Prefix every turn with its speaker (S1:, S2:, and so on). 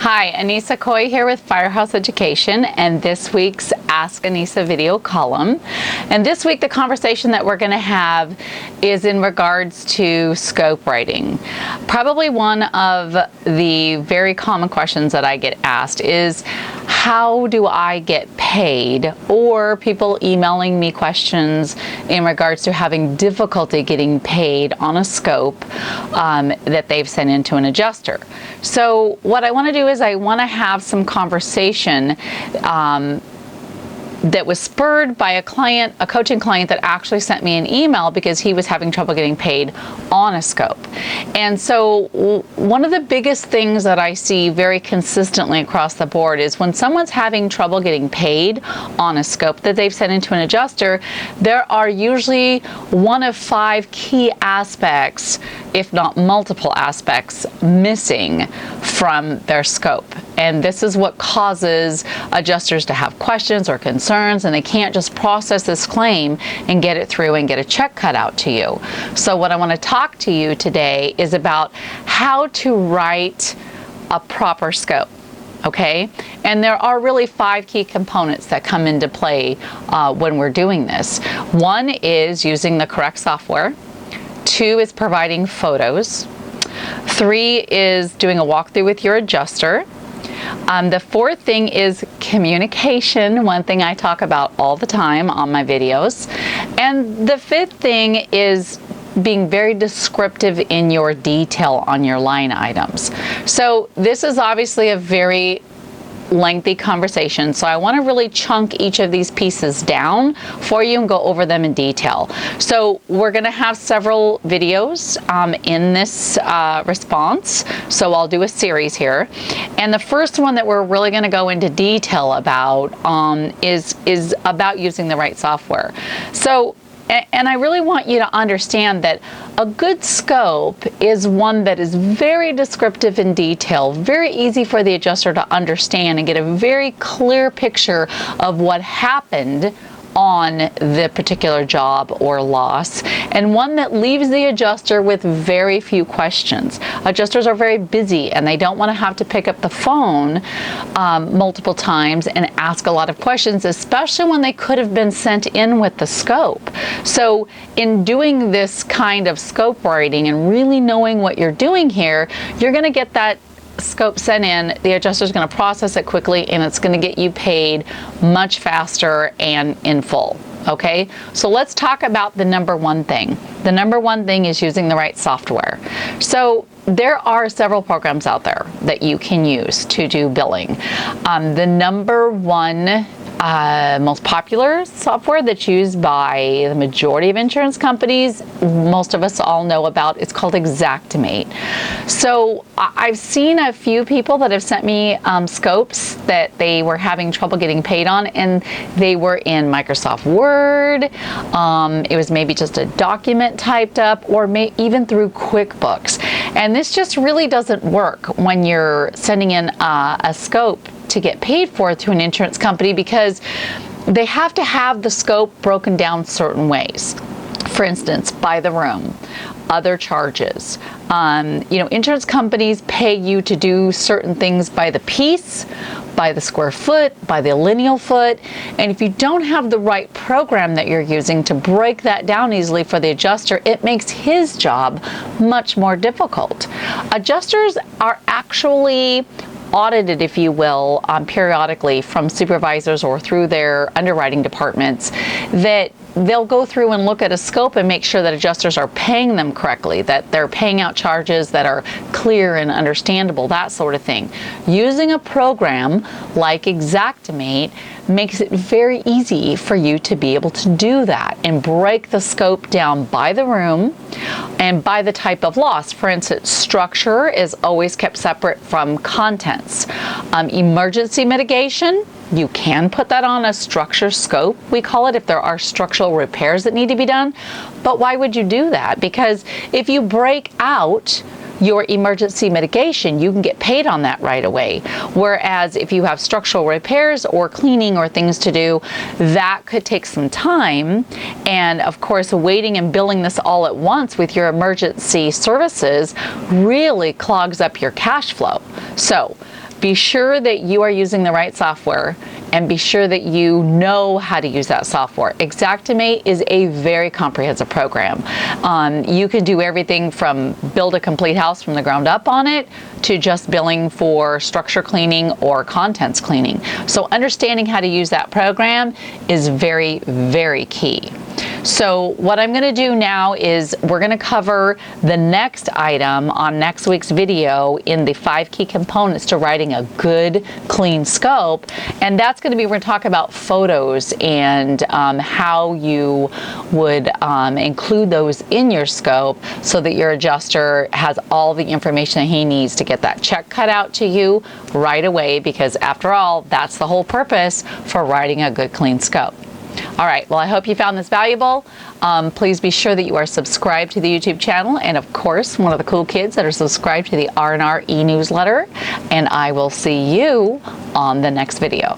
S1: Hi, Anissa Coy here with Firehouse Education and this week's Ask Anissa video column. And this week the conversation that we're going to have is in regards to scope writing. Probably one of the very common questions that I get asked is, how do I get paid? Or people emailing me questions in regards to having difficulty getting paid on a scope that they've sent into an adjuster. So what I want to do is I want to have some conversation that was spurred by a coaching client that actually sent me an email because he was having trouble getting paid on a scope. And so one of the biggest things that I see very consistently across the board is when someone's having trouble getting paid on a scope that they've sent into an adjuster, there are usually one of 5 key aspects, if not multiple aspects, missing from their scope. And this is what causes adjusters to have questions or concerns, and they can't just process this claim and get it through and get a check cut out to you. So what I want to talk to you today is about how to write a proper scope. Okay, and there are really 5 key components that come into play when we're doing this. 1 is using the correct software. 2 is providing photos. 3 is doing a walkthrough with your adjuster. The 4th thing is communication, one thing I talk about all the time on my videos. And the 5th thing is being very descriptive in your detail on your line items. So this is obviously a very lengthy conversation, so I want to really chunk each of these pieces down for you and go over them in detail. So we're going to have several videos in this response, so I'll do a series here. And the first one that we're really going to go into detail about is about using the right software. So and I really want you to understand that a good scope is one that is very descriptive in detail, very easy for the adjuster to understand and get a very clear picture of what happened on the particular job or loss, and one that leaves the adjuster with very few questions. Adjusters are very busy and they don't want to have to pick up the phone multiple times and ask a lot of questions, especially when they could have been sent in with the scope. So in doing this kind of scope writing and really knowing what you're doing here, you're going to get that scope sent in, the adjuster is going to process it quickly, and it's going to get you paid much faster and in full. Okay, so let's talk about the number 1 thing. The number 1 thing is using the right software. So there are several programs out there that you can use to do billing. The number 1 most popular software that's used by the majority of insurance companies, most of us all know about, it's called Xactimate. So I've seen a few people that have sent me scopes that they were having trouble getting paid on, and they were in Microsoft Word. It was maybe just a document typed up, or even through QuickBooks. And this just really doesn't work when you're sending in a scope to get paid for to an insurance company, because they have to have the scope broken down certain ways. For instance, by the room, other charges. Insurance companies pay you to do certain things by the piece, by the square foot, by the lineal foot, and if you don't have the right program that you're using to break that down easily for the adjuster, it makes his job much more difficult. Adjusters are actually audited, if you will, periodically from supervisors or through their underwriting departments, that they'll go through and look at a scope and make sure that adjusters are paying them correctly, that they're paying out charges that are clear and understandable, that sort of thing. Using a program like Xactimate makes it very easy for you to be able to do that and break the scope down by the room and by the type of loss. For instance, structure is always kept separate from contents. Emergency mitigation, you can put that on a structure scope, we call it, if there are structural repairs that need to be done. But why would you do that? Because if you break out your emergency mitigation, you can get paid on that right away. Whereas if you have structural repairs or cleaning or things to do, that could take some time. And of course, waiting and billing this all at once with your emergency services really clogs up your cash flow. So Be sure that you are using the right software, and be sure that you know how to use that software. Xactimate is a very comprehensive program. You can do everything from build a complete house from the ground up on it to just billing for structure cleaning or contents cleaning. So understanding how to use that program is very, very key. So what I'm going to do now is we're going to cover the next item on next week's video in the 5 key components to writing a good, clean scope. And that's going to be, we're going to talk about photos and how you would include those in your scope so that your adjuster has all the information that he needs to get that check cut out to you right away, because after all, that's the whole purpose for writing a good, clean scope. All right, well, I hope you found this valuable. Please be sure that you are subscribed to the YouTube channel, and of course, one of the cool kids that are subscribed to the R&R e-newsletter, and I will see you on the next video.